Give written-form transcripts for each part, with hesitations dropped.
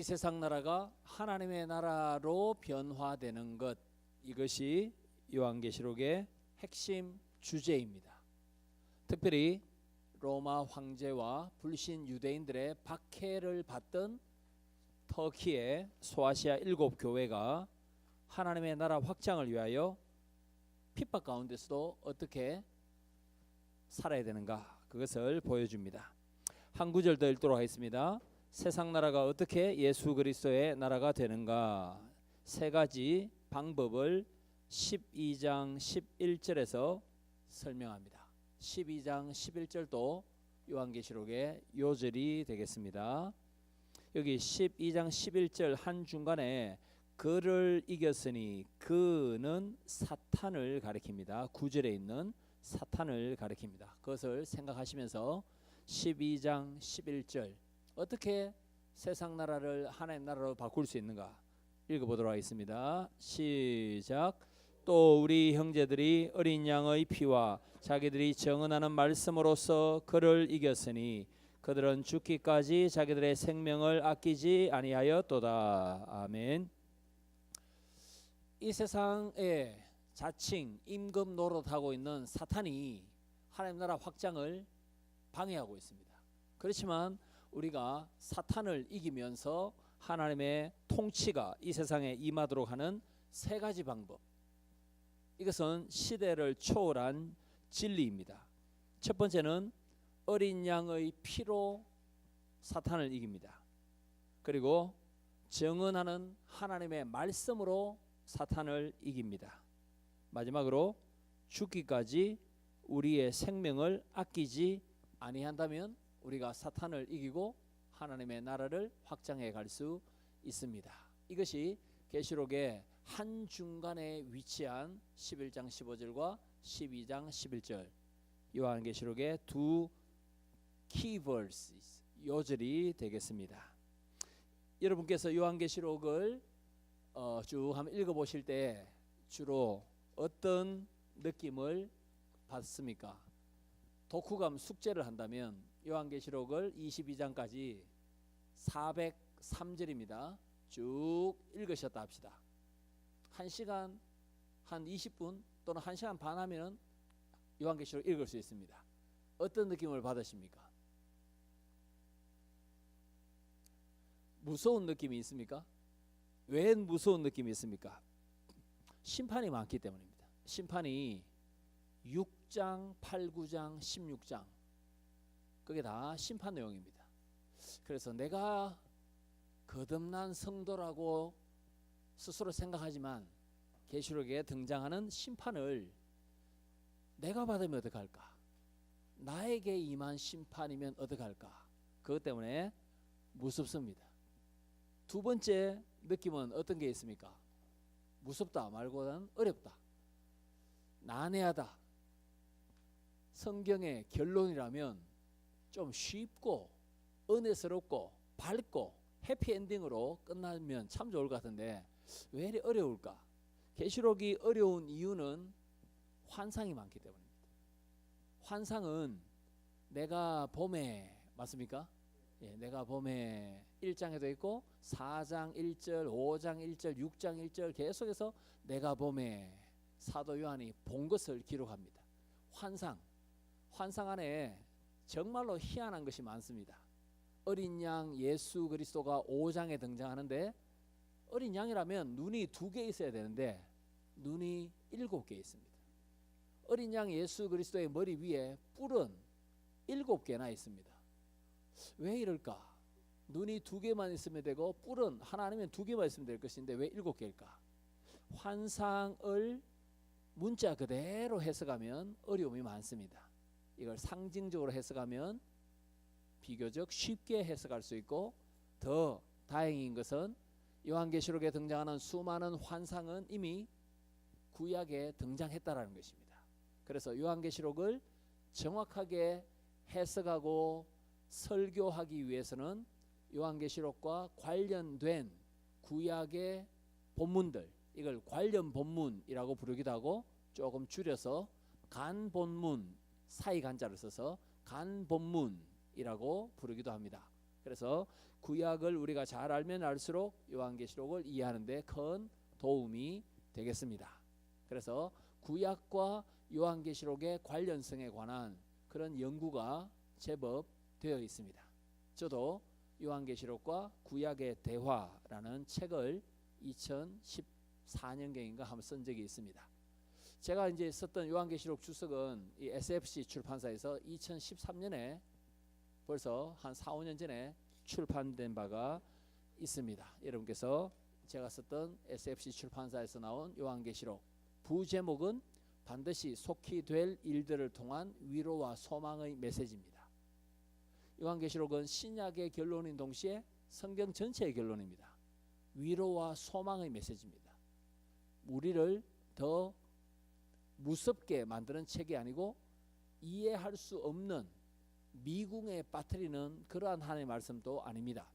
세상 나라가 하나님의 나라로 변화되는 것, 이것이 요한계시록의 핵심 주제입니다. 특별히 로마 황제와 불신 유대인들의 박해를 받던 터키의 소아시아 7교회가 하나님의 나라 확장을 위하여 핍박 가운데서도 어떻게 살아야 되는가, 그것을 보여줍니다. 한 구절 더 읽도록 하겠습니다. 세상 나라가 어떻게 예수 그리스도의 나라가 되는가, 세 가지 방법을 12장 11절에서 설명합니다. 12장 11절도 요한계시록의 요절이 되겠습니다. 여기 12장 11절 한중간에 그를 이겼으니, 그는 사탄을 가리킵니다. 9절에 있는 사탄을 가리킵니다. 그것을 생각하시면서 12장 11절 어떻게 세상 나라를 하나님 나라로 바꿀 수 있는가 읽어보도록 하겠습니다. 시작. 또 우리 형제들이 어린 양의 피와 자기들이 정언하는 말씀으로써 그를 이겼으니 그들은 죽기까지 자기들의 생명을 아끼지 아니하였도다. 아멘. 이 세상에 자칭 임금 노릇하고 있는 사탄이 하나님 나라 확장을 방해하고 있습니다. 그렇지만 우리가 사탄을 이기면서 하나님의 통치가 이 세상에 임하도록 하는 세 가지 방법, 이것은 시대를 초월한 진리입니다. 첫 번째는 어린 양의 피로 사탄을 이깁니다. 그리고 정언하는 하나님의 말씀으로 사탄을 이깁니다. 마지막으로 죽기까지 우리의 생명을 아끼지 아니한다면 우리가 사탄을 이기고 하나님의 나라를 확장해 갈 수 있습니다. 이것이 계시록의 한중간에 위치한 11장 15절과 12장 11절 요한계시록의 두 키버스 요절이 되겠습니다. 여러분께서 요한계시록을 쭉 한번 읽어보실 때 주로 어떤 느낌을 받습니까? 독후감 숙제를 한다면 요한계시록을 22장까지 403절입니다. 쭉 읽으셨다 합시다. 1시간 한 20분 또는 1시간 반 하면 요한계시록 읽을 수 있습니다. 어떤 느낌을 받으십니까? 무서운 느낌이 있습니까? 왜 무서운 느낌이 있습니까? 심판이 많기 때문입니다. 심판이 6장, 8, 9장, 16장 그게 다 심판 내용입니다. 그래서 내가 거듭난 성도라고 스스로 생각하지만 계시록에 등장하는 심판을 내가 받으면 어떡할까? 나에게 임한 심판이면 어떡할까? 그것 때문에 무섭습니다. 두 번째 느낌은 어떤 게 있습니까? 무섭다 말고는 어렵다, 난해하다. 성경의 결론이라면 좀 쉽고 은혜스럽고 밝고 해피엔딩으로 끝나면 참 좋을 것 같은데 왜 이리 어려울까? 계시록이 어려운 이유는 환상이 많기 때문입니다. 환상은 내가 봄에 맞습니까? 예, 내가 봄에 1장에도 있고 4장 1절, 5장 1절, 6장 1절 계속해서 내가 봄에 사도 요한이 본 것을 기록합니다. 환상 안에 정말로 희한한 것이 많습니다. 어린 양 예수 그리스도가 5장에 등장하는데 어린 양이라면 눈이 2개 있어야 되는데 눈이 7개 있습니다. 어린 양 예수 그리스도의 머리 위에 뿔은 7개나 있습니다. 왜 이럴까? 눈이 2개만 있으면 되고 뿔은 하나 아니면 2개만 있으면 될 것인데 왜 7개일까? 환상을 문자 그대로 해석하면 어려움이 많습니다. 이걸 상징적으로 해석하면 비교적 쉽게 해석할 수 있고, 더 다행인 것은 요한계시록에 등장하는 수많은 환상은 이미 구약에 등장했다라는 것입니다. 그래서 요한계시록을 정확하게 해석하고 설교하기 위해서는 요한계시록과 관련된 구약의 본문들, 이걸 관련 본문이라고 부르기도 하고 조금 줄여서 간본문, 사이 간자를 써서 간본문이라고 부르기도 합니다. 그래서 구약을 우리가 잘 알면 알수록 요한계시록을 이해하는 데 큰 도움이 되겠습니다. 그래서 구약과 요한계시록의 관련성에 관한 그런 연구가 제법 되어 있습니다. 저도 요한계시록과 구약의 대화라는 책을 2014년경인가 한번 쓴 적이 있습니다. 제가 이제 썼던 요한계시록 주석은 이 SFC 출판사에서 2013년에 벌써 한 4, 5년 전에 출판된 바가 있습니다. 여러분께서 제가 썼던 SFC 출판사에서 나온 요한계시록, 부제목은 반드시 속히 될 일들을 통한 위로와 소망의 메시지입니다. 요한계시록은 신약의 결론인 동시에 성경 전체의 결론입니다. 위로와 소망의 메시지입니다. 우리를 더 무섭게 만드는 책이 아니고 이해할 수 없는 미궁에 빠뜨리는 그러한 하나님의 말씀도 아닙니다.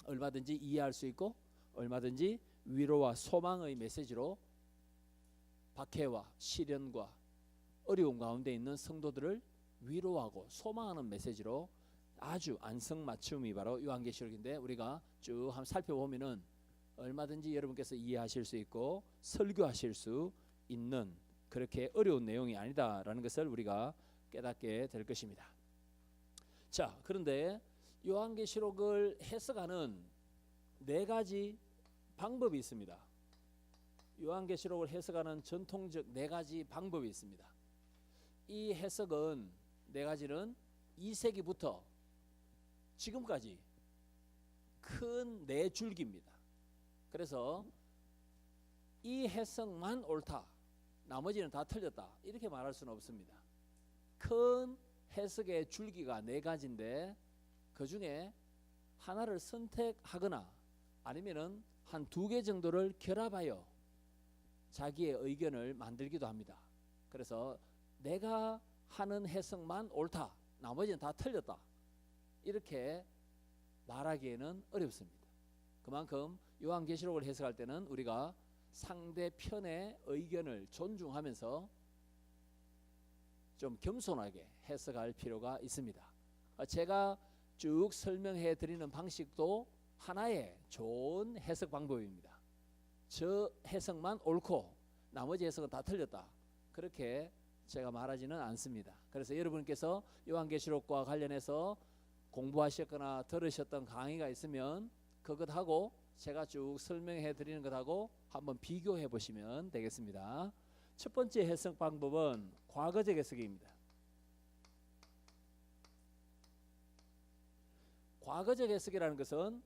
얼마든지 이해할 수 있고 얼마든지 위로와 소망의 메시지로 박해와 시련과 어려움 가운데 있는 성도들을 위로하고 소망하는 메시지로 아주 안성맞춤이 바로 요한계시록인데, 우리가 쭉 한번 살펴보면은 얼마든지 여러분께서 이해하실 수 있고 설교하실 수 있는 그렇게 어려운 내용이 아니다라는 것을 우리가 깨닫게 될 것입니다. 자, 그런데 요한계시록을 해석하는 4가지 방법이 있습니다. 요한계시록을 해석하는 전통적 4가지 방법이 있습니다. 이 해석은 4가지는 2세기부터 지금까지 큰 4줄기입니다. 그래서 이 해석만 옳다, 나머지는 다 틀렸다, 이렇게 말할 수는 없습니다. 큰 해석의 줄기가 4가지인데 그 중에 하나를 선택하거나 아니면은 한 2개 정도를 결합하여 자기의 의견을 만들기도 합니다. 그래서 내가 하는 해석만 옳다, 나머지는 다 틀렸다, 이렇게 말하기에는 어렵습니다. 그만큼 요한계시록을 해석할 때는 우리가 상대편의 의견을 존중하면서 좀 겸손하게 해석할 필요가 있습니다. 제가 쭉 설명해 드리는 방식도 하나의 좋은 해석 방법입니다. 저 해석만 옳고 나머지 해석은 다 틀렸다, 그렇게 제가 말하지는 않습니다. 그래서 여러분께서 요한계시록과 관련해서 공부하셨거나 들으셨던 강의가 있으면 그것하고 제가 쭉 설명해 드리는 것하고 한번 비교해 보시면 되겠습니다. 첫 번째 해석 방법은 과거적 해석입니다. 과거적 해석이라는 것은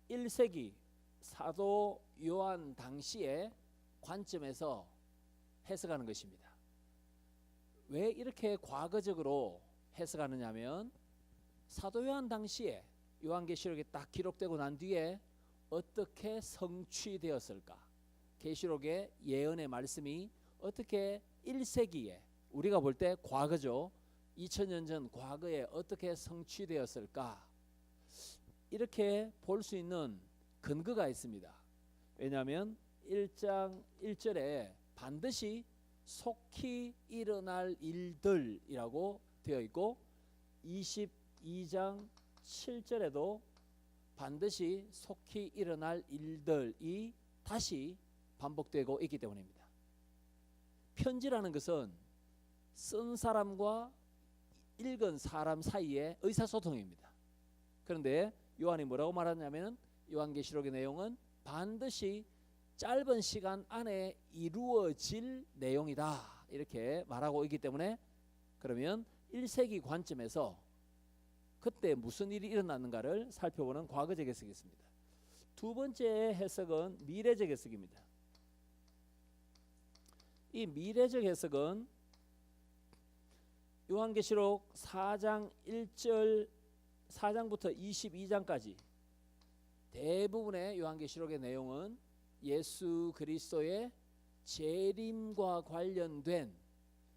1세기 사도 요한 당시의 관점에서 해석하는 것입니다. 왜 이렇게 과거적으로 해석하느냐 하면 사도 요한 당시에 요한계시록이 딱 기록되고 난 뒤에 어떻게 성취되었을까, 계시록의 예언의 말씀이 어떻게 1세기에 우리가 볼 때 과거죠, 2000년 전 과거에 어떻게 성취되었을까, 이렇게 볼 수 있는 근거가 있습니다. 왜냐하면 1장 1절에 반드시 속히 일어날 일들이라고 되어 있고 22장 7절에도 반드시 속히 일어날 일들이 다시 반복되고 있기 때문입니다. 편지라는 것은 쓴 사람과 읽은 사람 사이의 의사소통입니다. 그런데 요한이 뭐라고 말하냐면 요한계시록의 내용은 반드시 짧은 시간 안에 이루어질 내용이다, 이렇게 말하고 있기 때문에 그러면 1세기 관점에서 그때 무슨 일이 일어났는가를 살펴보는 과거적 해석이었습니다. 두 번째 해석은 미래적 해석입니다. 이 미래적 해석은 요한계시록 4장 1절 4장부터 22장까지 대부분의 요한계시록의 내용은 예수 그리스도의 재림과 관련된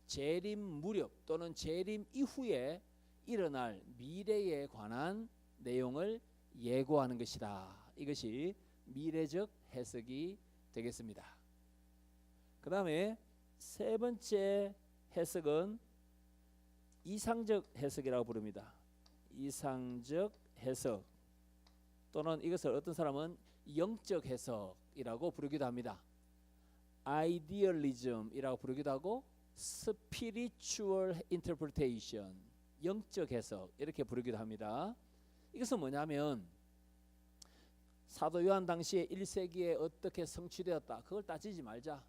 재림 무렵 또는 재림 이후에 일어날 미래에 관한 내용을 예고하는 것이다. 이것이 미래적 해석이 되겠습니다. 그 다음에 세 번째 해석은 이상적 해석이라고 부릅니다. 이상적 해석 또는 이것을 어떤 사람은 영적 해석이라고 부르기도 합니다. 아이디얼리즘이라고 부르기도 하고 스피리추얼 인터프리테이션 영적 해석 이렇게 부르기도 합니다. 이것은 뭐냐면 사도 요한 당시에 1세기에 어떻게 성취되었다 그걸 따지지 말자.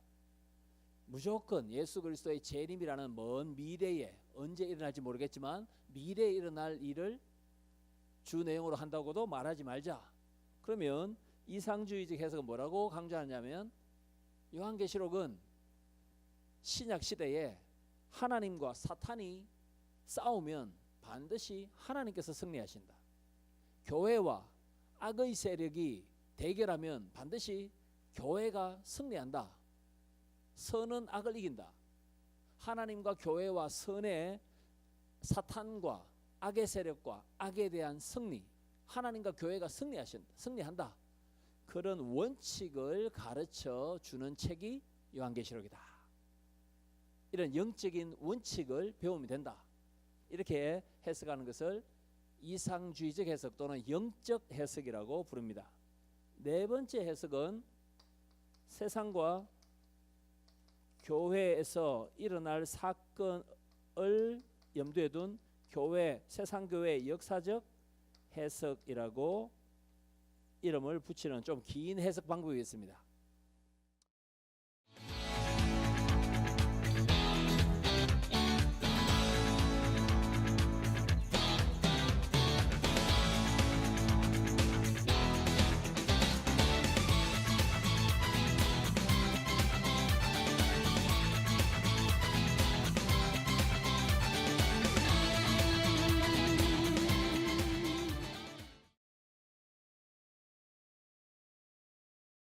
무조건 예수 그리스도의 재림이라는 먼 미래에 언제 일어날지 모르겠지만 미래에 일어날 일을 주 내용으로 한다고도 말하지 말자. 그러면 이상주의적 해석은 뭐라고 강조하냐면 요한계시록은 신약 시대에 하나님과 사탄이 싸우면 반드시 하나님께서 승리하신다. 교회와 악의 세력이 대결하면 반드시 교회가 승리한다. 선은 악을 이긴다. 하나님과 교회와 선의 사탄과 악의 세력과 악에 대한 승리, 하나님과 교회가 승리한다. 그런 원칙을 가르쳐 주는 책이 요한계시록이다. 이런 영적인 원칙을 배우면 된다. 이렇게 해석하는 것을 이상주의적 해석 또는 영적 해석이라고 부릅니다. 네 번째 해석은 세상과 교회에서 일어날 사건을 염두에 둔 세상 교회의 역사적 해석이라고 이름을 붙이는 좀 긴 해석 방법이 있습니다.